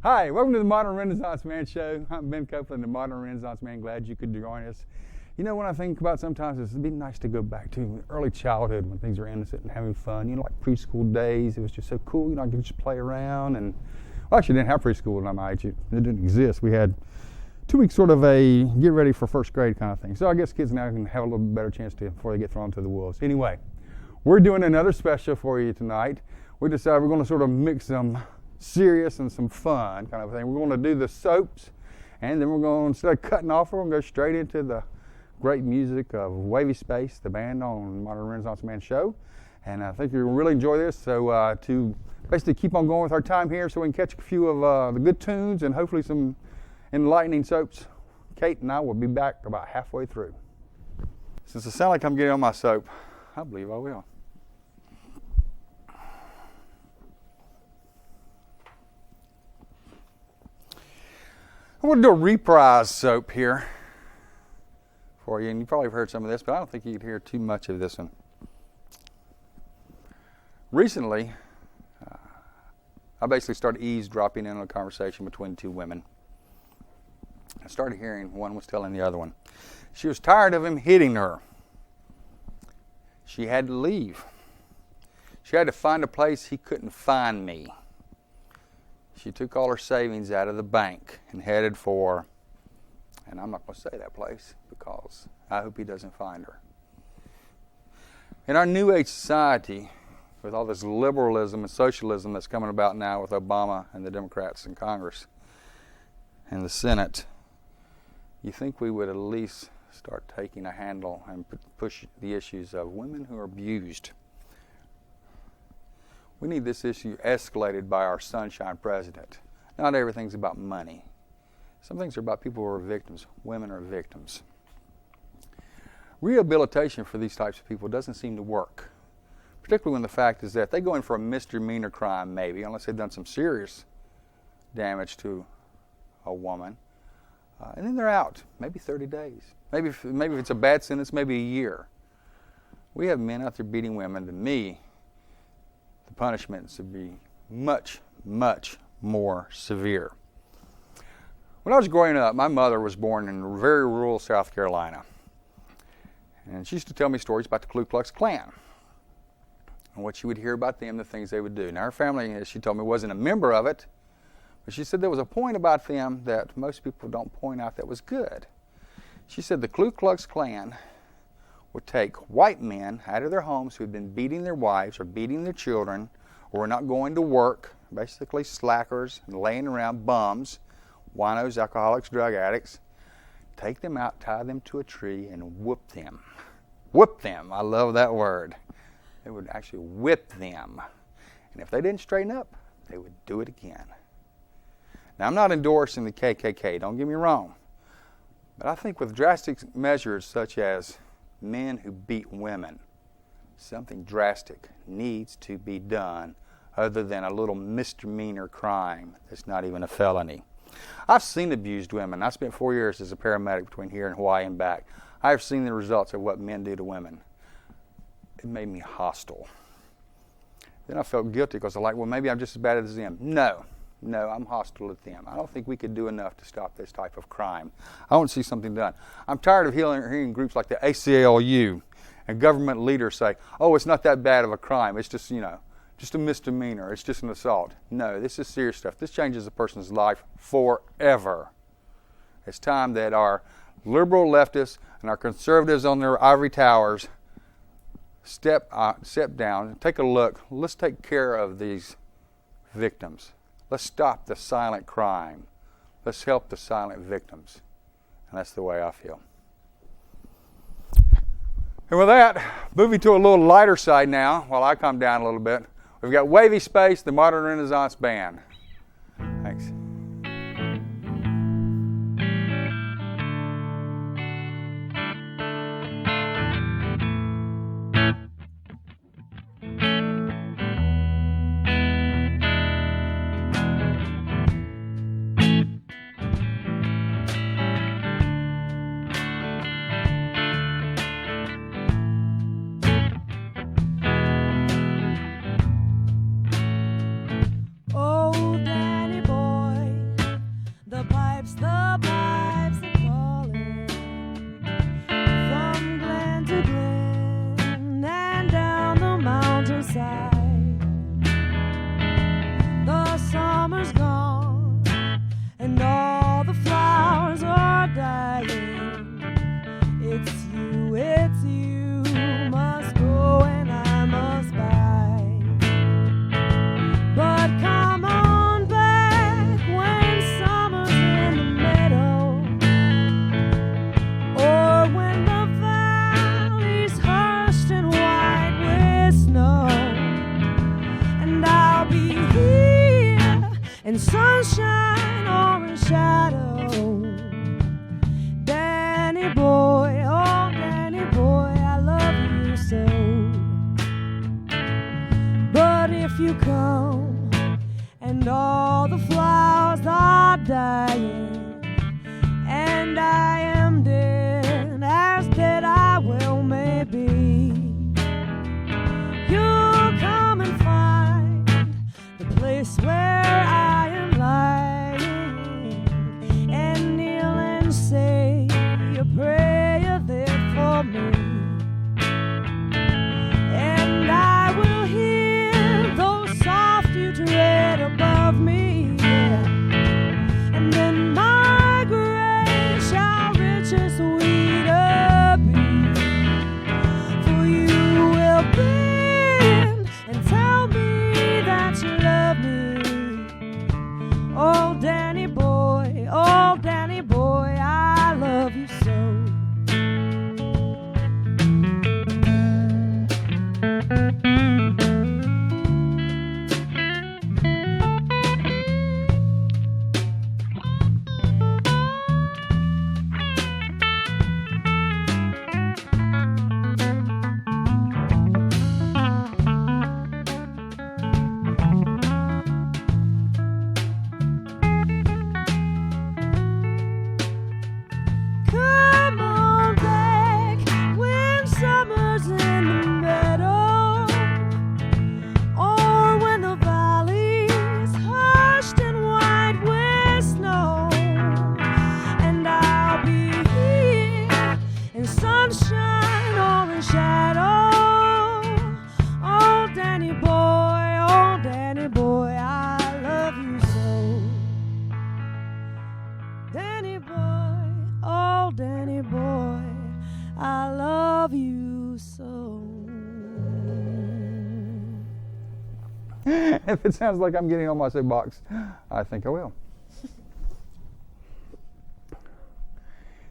Hi, welcome to the Modern Renaissance Man Show. I'm Ben Copeland, the Modern Renaissance Man. Glad you could join us. You know, when I think about sometimes it'd be nice to go back to early childhood when things were innocent and having fun. You know, like preschool days. It was just so cool. You know, I could just play around. And well, actually, didn't have preschool at my age. It didn't exist. We had 2 weeks sort of a get ready for first grade kind of thing. So I guess kids now can have a little bit better chance to before they get thrown to the wolves. Anyway, we're doing another special for you tonight. We decided we're going to sort of mix some serious and some fun kind of thing. We're going to do the soaps, and then we're going to, instead of cutting off, we're going to go straight into the great music of Wavy Space, the band on Modern Renaissance Man Show. And I think you're going to really enjoy this. So to basically keep on going with our time here so we can catch a few of the good tunes and hopefully some enlightening soaps, Kate and I will be back about halfway through. Since it sounds like I'm getting on my soap, I believe I will. I want to do a reprise soap here for you, and you probably have heard some of this, but I don't think you can hear too much of this one. Recently, I basically started eavesdropping in on a conversation between two women. I started hearing one was telling the other one she was tired of him hitting her. She had to leave. She had to find a place he couldn't find me. She took all her savings out of the bank and headed for, and I'm not going to say that place because I hope he doesn't find her. In our New Age society, with all this liberalism and socialism that's coming about now with Obama and the Democrats in Congress and the Senate, you think we would at least start taking a handle and push the issues of women who are abused. We need this issue escalated by our sunshine president. Not everything's about money. Some things are about people who are victims. Women are victims. Rehabilitation for these types of people doesn't seem to work, particularly when the fact is that they go in for a misdemeanor crime maybe, unless they've done some serious damage to a woman, and then they're out, maybe 30 days. Maybe if it's a bad sentence, maybe a year. We have men out there beating women. To me, the punishments would be much, much more severe. When I was growing up, my mother was born in very rural South Carolina. And she used to tell me stories about the Ku Klux Klan and what she would hear about them, the things they would do. Now, her family, as she told me, wasn't a member of it, but she said there was a point about them that most people don't point out that was good. She said the Ku Klux Klan would take white men out of their homes who had been beating their wives or beating their children or were not going to work, basically slackers and laying around bums, winos, alcoholics, drug addicts, take them out, tie them to a tree, and whoop them. Whoop them. I love that word. They would actually whip them. And if they didn't straighten up, they would do it again. Now, I'm not endorsing the KKK, don't get me wrong. But I think with drastic measures such as men who beat women, something drastic needs to be done other than a little misdemeanor crime that's not even a felony. I've seen abused women. I spent 4 years as a paramedic between here and Hawaii and back. I've seen the results of what men do to women. It made me hostile. Then I felt guilty because I'm like, well, maybe I'm just as bad as them. No, I'm hostile to them. I don't think we could do enough to stop this type of crime. I want to see something done. I'm tired of hearing groups like the ACLU and government leaders say, oh, it's not that bad of a crime. It's just, just a misdemeanor. It's just an assault. No, this is serious stuff. This changes a person's life forever. It's time that our liberal leftists and our conservatives on their ivory towers step down, take a look. Let's take care of these victims. Let's stop the silent crime. Let's help the silent victims. And that's the way I feel. And with that, moving to a little lighter side now, while I calm down a little bit, we've got Wavy Space, the Modern Renaissance Band. Thanks. In sunshine or in shadow, Danny boy, oh Danny boy, I love you so. But if you come and all the flowers are dying, and I am dead, as dead I will may be, you'll come and find the place where I am lying, and kneel and say a prayer there for me, and I will hear those soft you tread above me, yeah. And then my grave shall rich and sweeter be, for you will bend and tell me that you love me. Oh Danny boy, I love you so. Come on back when summer's in the meadow, or when the valley's hushed and white with snow, and I'll be here in sunshine or in shadow. Oh Danny boy, I love you so. Danny boy, oh Danny boy, I love you so. If it sounds like I'm getting on my soapbox, I think I will.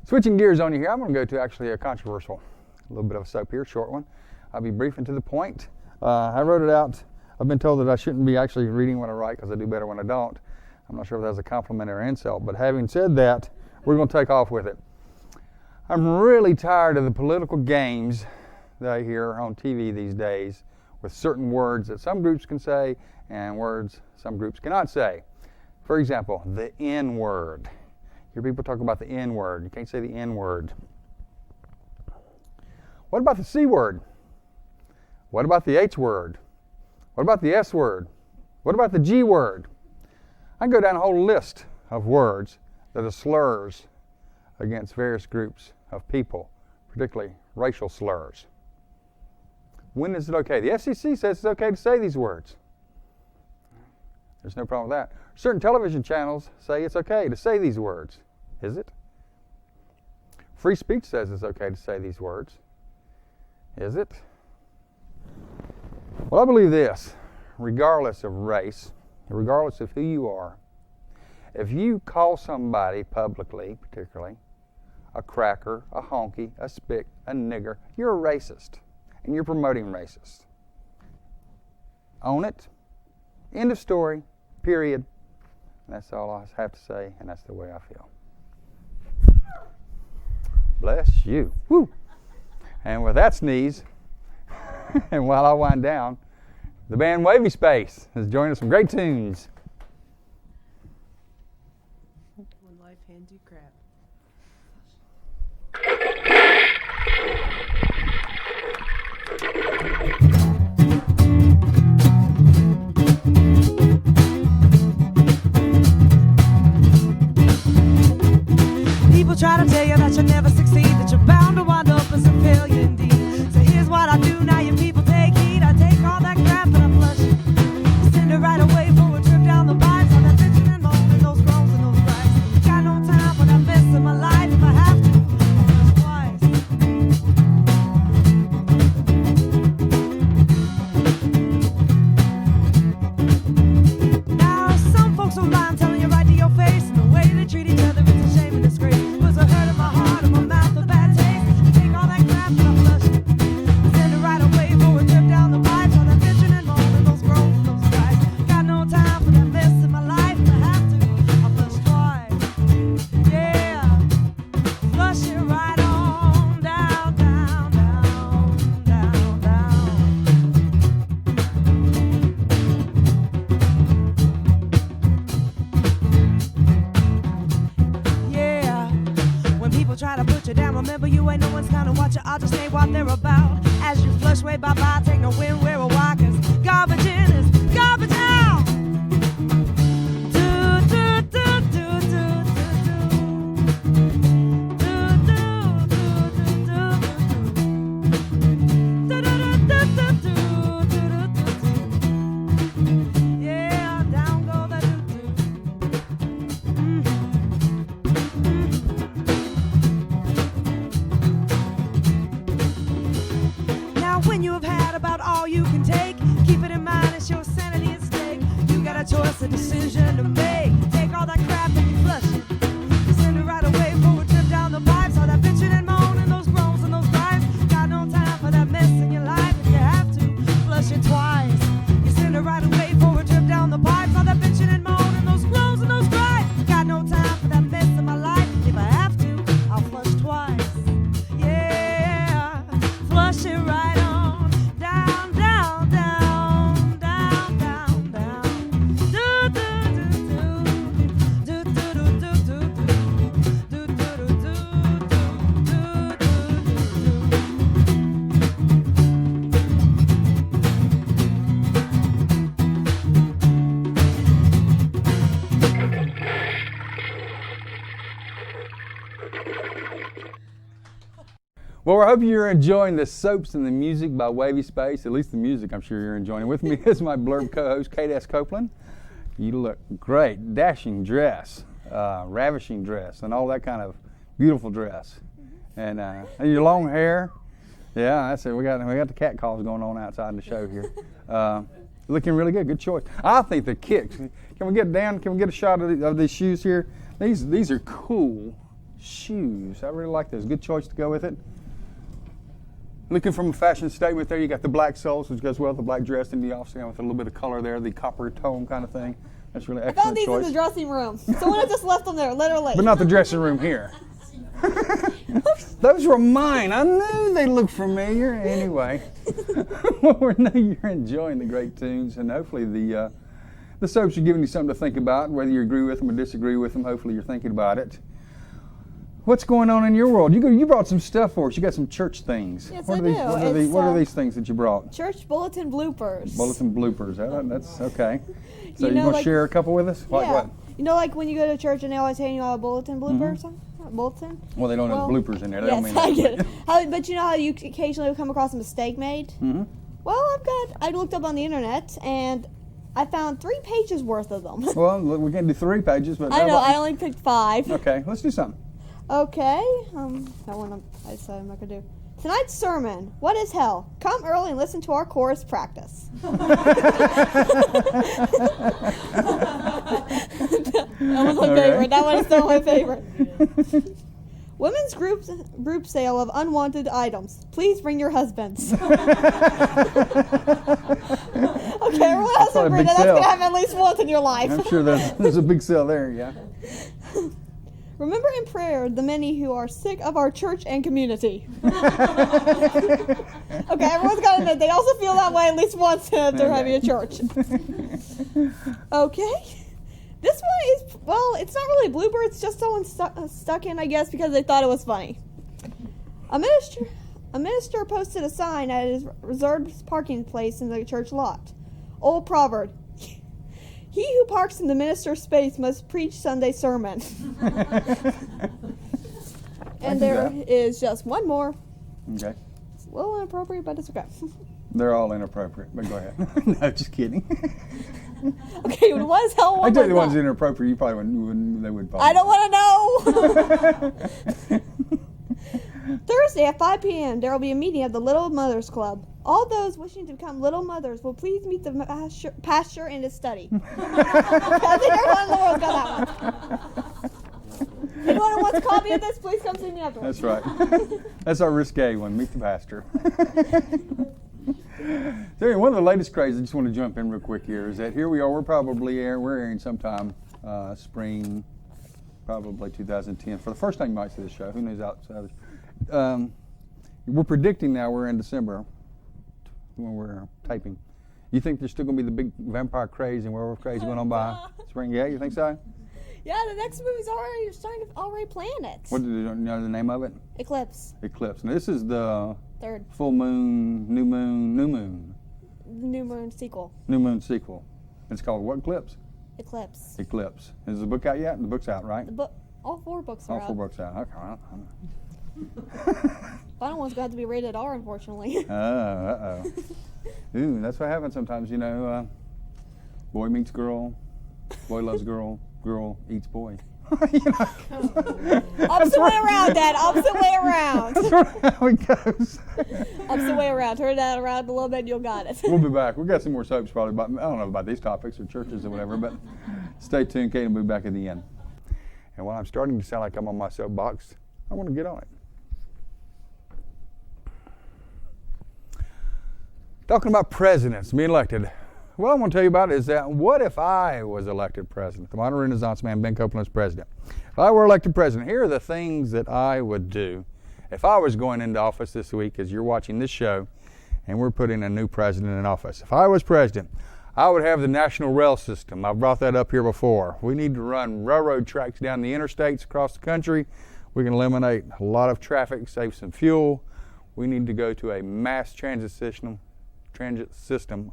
Switching gears on you here, I'm going to go to actually a controversial, a little bit of a soap here, short one. I'll be brief and to the point. I wrote it out. I've been told that I shouldn't be actually reading when I write because I do better when I don't. I'm not sure if that's a compliment or insult, but having said that, we're going to take off with it. I'm really tired of the political games that I hear on TV these days with certain words that some groups can say and words some groups cannot say. For example, the N-word. Hear people talk about the N-word. You can't say the N-word. What about the C-word? What about the H-word? What about the S-word? What about the G-word? I can go down a whole list of words that are slurs against various groups of people, particularly racial slurs. When is it okay? The FCC says it's okay to say these words. There's no problem with that. Certain television channels say it's okay to say these words. Is it? Free speech says it's okay to say these words. Is it? Well, I believe this, regardless of race, regardless of who you are, if you call somebody publicly, particularly, a cracker, a honky, a spick, a nigger, you're a racist, and you're promoting racist. Own it. End of story. Period. And that's all I have to say, and that's the way I feel. Bless you. Woo! And with that sneeze, and while I wind down, the band Wavy Space has joined us some great tunes. When life hands you crap. People try to tell you that you'll never succeed, that you're bound to wind up as a failure indeed. So here's what I do now, you people take heed. I take all that crap and I flush it. Send it right away for a trip down the vibes. All that bitching and moaning, those groans and those cries. Got no time for that mess in my life. If I have to, I'll flush twice. Now some folks don't mind telling you right to your face, and the way they treat each other is a shame and disgrace. Was a hurt in my heart and my mouth a bad taste. Take all that crap and I flush it. Send it right away for a trip down the pipes. All that bitching and moaning, those groans and those cries. Got no time for that mess in my life. If I have to, I'll flush twice. Yeah, flush it right on down, down, down, down, down. Yeah, when people try to put you down, remember you ain't no one's gonna watch you. I'll just say what they're about. As you flush way bye-bye, take no wind where a walk is. Garbage in is garbage out. Do, do, do, do, do, do, do. Do, do, do, do, do, do. Do, do, do, do, do, do. Yeah, down go the do-do. Now when you have had about all you can take, keep it in mind it's your sanity at stake. You got a choice, a decision to make. Take all that crap and you flush it. Send it right away for a trip down the pipes. All that bitching and moaning, those groans and those cries. Got no time for that mess in your life. If you have to, flush it twice. You send it right away for a trip down the pipes. All that bitching and moaning, those groans and those cries. Got no time for that mess in my life. If I have to, I'll flush twice. Yeah, flush it right on down, down, down, down, down, down. Do, do, do, do. Do, do, do, do, do, do. Do, do, do, do, do, do, Well, I hope you're enjoying the soaps and the music by Wavy Space. At least the music, I'm sure you're enjoying. With me is my blurb co-host, Kate S. Copeland. You look great. Dashing dress, ravishing dress, and all that kind of beautiful dress. And your long hair. Yeah, that's it. We got the cat calls going on outside in the show here. Looking really good. Good choice. I think the kicks. Can we get down? Can we get a shot of these shoes here? These are cool shoes. I really like those. Good choice to go with it. Looking from a fashion statement there, you got the black soles, which goes well with the black dress, and the offset with a little bit of color there, the copper tone kind of thing. That's really excellent I found these choice. in the dressing room. Someone had just left them there, literally. But not the dressing room here. Those were mine. I knew they looked familiar. Anyway, well, we know you're enjoying the great tunes, and hopefully the soaps are giving you something to think about, whether you agree with them or disagree with them. Hopefully you're thinking about it. What's going on in your world? You brought some stuff for us. You got some church things. Yes, what I are these, do. What are these things that you brought? Church bulletin bloopers. Bulletin bloopers. That's okay. So You you know, want to like- share a couple with us? Like Yeah. what? You know, like when you go to church and they always hand you all a bulletin bloopers? Bulletin? Well, they don't have Well, bloopers in there. They don't Yes, mean I that. get it. But you know how you occasionally come across a mistake made? Mm-hmm. Well, I looked up on the internet and I found 3 pages worth of them. Well, look, we can do 3 pages, but I how know, about- I only picked 5. Okay, let's do something. Okay. That one I decided I'm not gonna do. Tonight's sermon, what is hell? Come early and listen to our chorus practice. That was my favorite. That one is still my favorite. Women's group sale of unwanted items. Please bring your husbands. Okay, everyone has to bring it. That's going to happen at least once in your life. I'm sure there's a big sale there, yeah. Remember in prayer the many who are sick of our church and community. Okay, everyone's got to admit, they also feel that way at least once if they're having a church. Okay. This one is, well, it's not really a blooper. It's just someone stuck in, I guess, because they thought it was funny. A minister posted a sign at his reserved parking place in the church lot. Old proverb. He who parks in the minister's space must preach Sunday sermon. And there is just one more. Okay. It's a little inappropriate, but it's okay. They're all inappropriate, but go ahead. No, just kidding. Okay, what is hell? I tell you the ones that are inappropriate, you probably wouldn't, they would probably. I don't want to know. Thursday at 5 p.m. there will be a meeting of the Little Mothers Club. All those wishing to become little mothers will please meet the pastor in his study. I think everyone in the world's got that one. Anyone who wants a copy of this, please come see me afterwards. That's right. That's our risque one. Meet the pastor. So anyway, one of the latest crazes, I just want to jump in real quick here, is that here we are, we're airing sometime spring, probably 2010. For the first time you might see this show, who knows outside. We're predicting now we're in December when we're taping. You think there's still going to be the big vampire craze and werewolf craze going on by spring? Yeah, you think so? Yeah, the next movie's already starting to plan it. What do you know the name of it? Eclipse. Eclipse. Now this is the Third. Full moon, new moon. The New Moon sequel. New moon sequel. It's called what Eclipse? Eclipse. Eclipse. Is the book out yet? The book's out, right? The book. All 4 books are All out. 4 books out. Okay. Final one's got to be rated R, unfortunately. Uh-oh. Ooh, that's what happens sometimes, you know. Boy meets girl, boy loves girl, girl eats boy. Opposite way around, Dad. Opposite way around. That's how it goes. Opposite way around. Turn that around a little bit and you'll got it. We'll be back. We've got some more soaps probably about, I don't know about these topics or churches or whatever, but stay tuned. Kate will be back at the end. And while I'm starting to sound like I'm on my soapbox, I want to get on it. Talking about presidents being elected. What I want to tell you about is that what if I was elected president? The modern Renaissance man, Ben Copeland's president. If I were elected president, here are the things that I would do if I was going into office this week, as you're watching this show, and we're putting a new president in office. If I was president, I would have the national rail system. I've brought that up here before. We need to run railroad tracks down the interstates across the country. We can eliminate a lot of traffic, save some fuel. We need to go to a mass transit system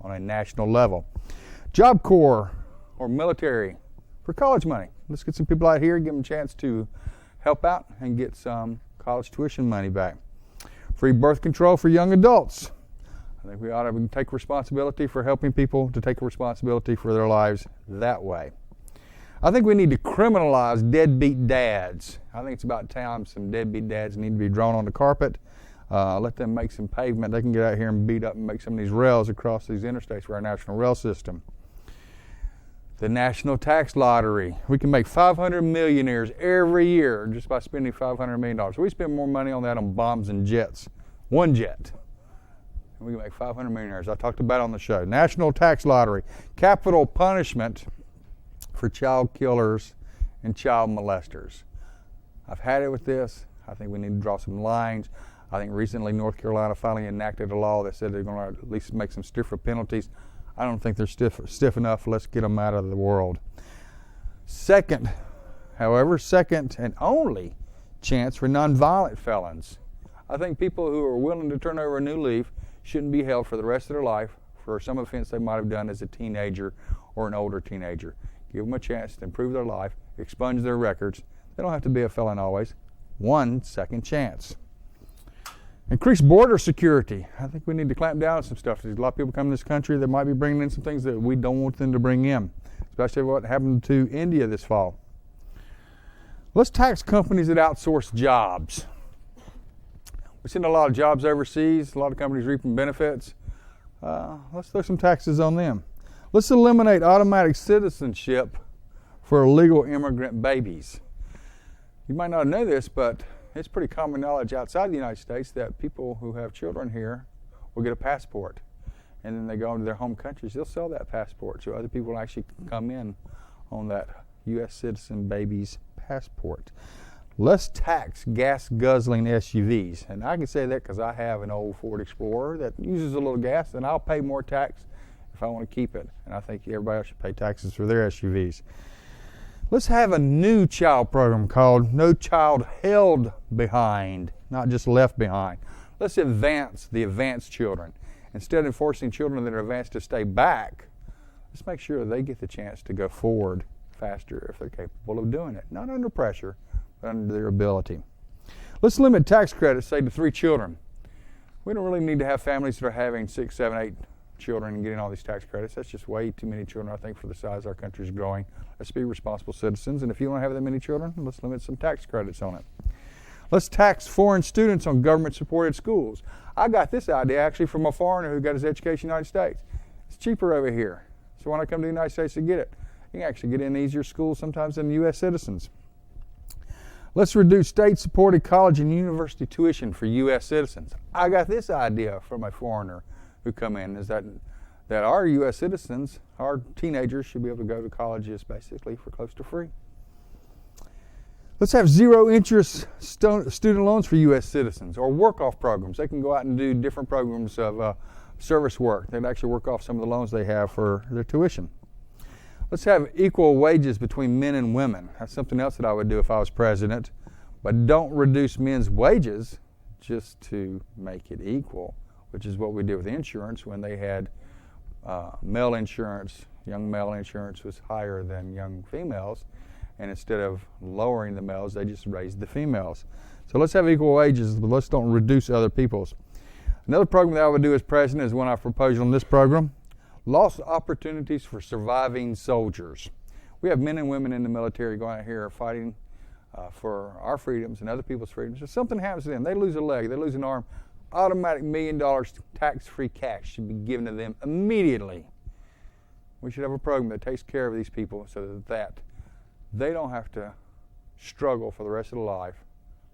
on a national level. Job Corps or military for college money. Let's get some people out here, give them a chance to help out and get some college tuition money back. Free birth control for young adults. I think we ought to take responsibility for helping people to take responsibility for their lives that way. I think we need to criminalize deadbeat dads. I think it's about time some deadbeat dads need to be drawn on the carpet. Let them make some pavement. They can get out here and beat up and make some of these rails across these interstates for our national rail system. The national tax lottery. We can make 500 millionaires every year just by spending $500 million. We spend more money on that on bombs and jets. One jet. And we can make 500 millionaires. I talked about it on the show. National tax lottery. Capital punishment for child killers and child molesters. I've had it with this. I think we need to draw some lines. I think recently North Carolina finally enacted a law that said they're going to at least make some stiffer penalties. I don't think they're stiff enough. Let's get them out of the world. Second and only chance for nonviolent felons. I think people who are willing to turn over a new leaf shouldn't be held for the rest of their life for some offense they might have done as a teenager or an older teenager. Give them a chance to improve their life, expunge their records. They don't have to be a felon always. 1 second chance. Increase border security. I think we need to clamp down on some stuff. There's a lot of people coming to this country that might be bringing in some things that we don't want them to bring in, especially what happened to India this fall. Let's tax companies that outsource jobs. We send a lot of jobs overseas, a lot of companies reaping benefits. Let's throw some taxes on them. Let's eliminate automatic citizenship for illegal immigrant babies. You might not know this, but it's pretty common knowledge outside the United States that people who have children here will get a passport. And then they go into their home countries, they'll sell that passport so other people actually come in on that U.S. citizen baby's passport. Let's tax gas-guzzling SUVs. And I can say that because I have an old Ford Explorer that uses a little gas, and I'll pay more tax if I want to keep it. And I think everybody else should pay taxes for their SUVs. Let's have a new child program called No Child Held Behind, not just left behind. Let's advance the advanced children. Instead of forcing children that are advanced to stay back, let's make sure they get the chance to go forward faster if they're capable of doing it. Not under pressure, but under their ability. Let's limit tax credits, say, to 3 children. We don't really need to have families that are having 6, 7, 8 children and getting all these tax credits. That's just way too many children, I think, for the size our country is growing. Let's be responsible citizens, and if you don't have that many children, let's limit some tax credits on it. Let's tax foreign students on government-supported schools. I got this idea actually from a foreigner who got his education in the United States. It's cheaper over here, so when I come to the United States to get it, you can actually get in easier schools sometimes than U.S. citizens. Let's reduce state-supported college and university tuition for U.S. citizens. I got this idea from a foreigner who come in, is that our U.S. citizens, our teenagers, should be able to go to colleges basically for close to free. Let's have zero-interest student loans for U.S. citizens, or work-off programs. They can go out and do different programs of service work. They'd actually work off some of the loans they have for their tuition. Let's have equal wages between men and women. That's something else that I would do if I was president. But don't reduce men's wages just to make it equal, which is what we did with insurance when they had male insurance. Young male insurance was higher than young females. And instead of lowering the males, they just raised the females. So let's have equal wages, but let's don't reduce other people's. Another program that I would do as president is one I proposed on this program. Lost opportunities for surviving soldiers. We have men and women in the military going out here fighting for our freedoms and other people's freedoms. If something happens to them, they lose a leg, they lose an arm, automatic $1 million tax-free cash should be given to them immediately. We should have a program that takes care of these people so that they don't have to struggle for the rest of their life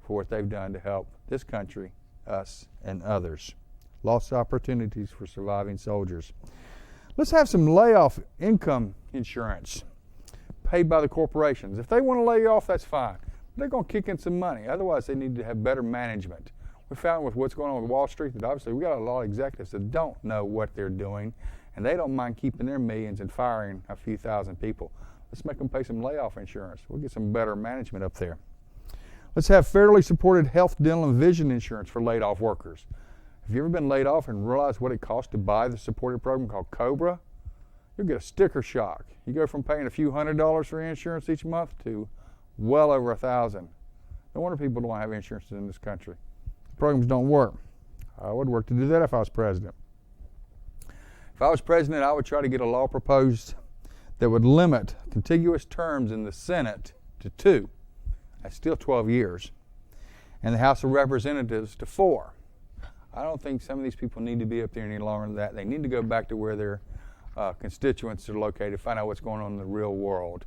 for what they've done to help this country, us, and others. Lost opportunities for surviving soldiers. Let's have some layoff income insurance paid by the corporations. If they want to lay you off, that's fine. They're going to kick in some money. Otherwise, they need to have better management. We found with what's going on with Wall Street that obviously we got a lot of executives that don't know what they're doing, and they don't mind keeping their millions and firing a few thousand people. Let's make them pay some layoff insurance. We'll get some better management up there. Let's have fairly supported health, dental, and vision insurance for laid off workers. Have you ever been laid off and realized what it costs to buy the supported program called COBRA? You'll get a sticker shock. You go from paying a few $100s for insurance each month to well over $1,000. No wonder people don't have insurance in this country. The programs don't work. I would work to do that if I was president. If I was president, I would try to get a law proposed that would limit contiguous terms in the Senate to 2. That's still 12 years. And the House of Representatives to 4. I don't think some of these people need to be up there any longer than that. They need to go back to where their constituents are located, find out what's going on in the real world.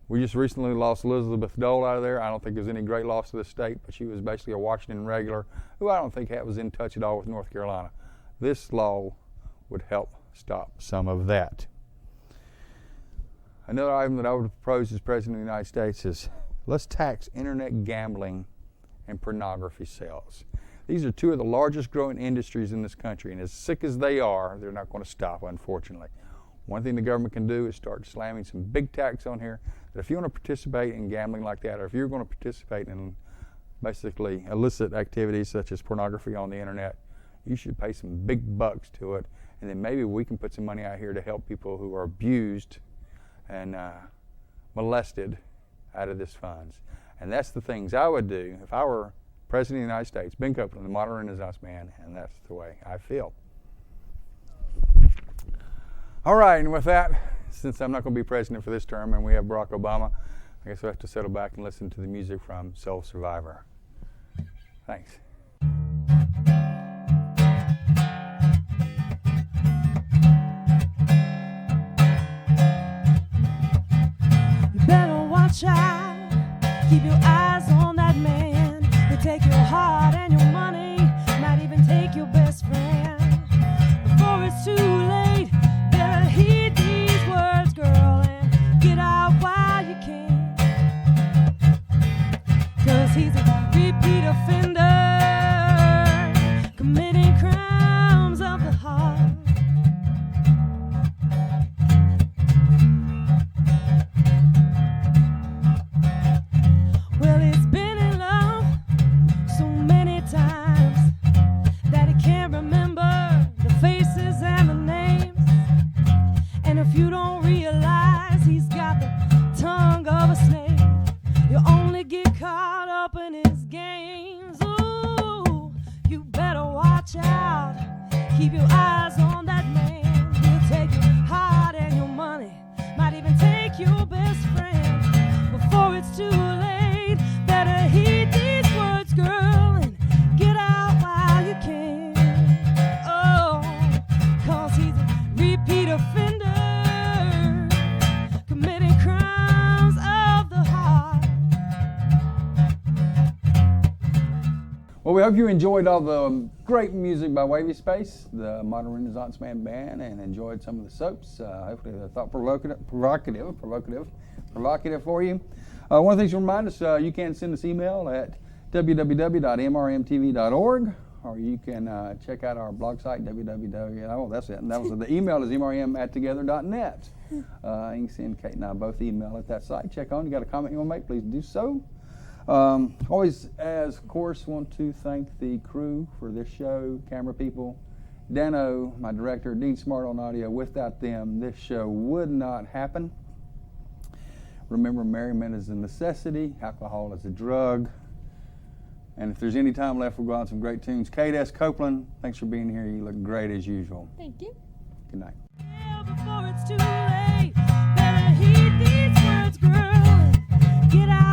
We just recently lost Elizabeth Dole out of there. I don't think there's any great loss to the state, but she was basically a Washington regular who I don't think was in touch at all with North Carolina. This law would help stop some of that. Another item that I would propose as President of the United States is let's tax internet gambling and pornography sales. These are 2 of the largest growing industries in this country, and as sick as they are, they're not going to stop, unfortunately. One thing the government can do is start slamming some big tax on here, that if you want to participate in gambling like that, or if you're going to participate in basically illicit activities such as pornography on the internet, you should pay some big bucks to it, and then maybe we can put some money out here to help people who are abused and molested out of this funds. And that's the things I would do if I were President of the United States, Ben Copeland, the modern Renaissance man, and that's the way I feel. All right, and with that, since I'm not going to be president for this term and we have Barack Obama, I guess we'll have to settle back and listen to the music from Soul Survivor. Thanks. Keep your eyes on that man. He'll take your heart and your money, might even take your best friend. Before it's too late, better heed these words, girl, and get out while you can. 'Cause he's a repeat offender, committing crimes of the heart. Well, he's been in love so many times that he can't remember the faces and the names. And if you don't realize he's got the tongue of a snake, you only get caught up in his games. Ooh, you better watch out. Keep your eyes on that man. He'll take your heart and your money, might even take your best friend. Before it's too late, better heed these words, girl, and get out while you can. Oh, 'cause he's a repeat offender, committing crimes of the heart. Well, we hope you enjoyed all the great music by Wavy Space, the Modern Renaissance Man Band, and enjoyed some of the soaps. Hopefully they're provocative for you. One of the things to remind us, you can send us email at www.mrmtv.org, or you can check out our blog site, that's it. And that was the email is mrm@together.net. You can send Kate and I both email at that site. Check on. You got a comment you want to make, please do so. Always, as of course, want to thank the crew for this show, camera people, Dano, my director, Dean Smart on audio. Without them, this show would not happen. Remember, merriment is a necessity, alcohol is a drug. And if there's any time left, we'll go on some great tunes. Kate S. Copeland, thanks for being here. You look great as usual. Thank you. Good night. Yeah, before it's too late, better heed these words, girl, and get out.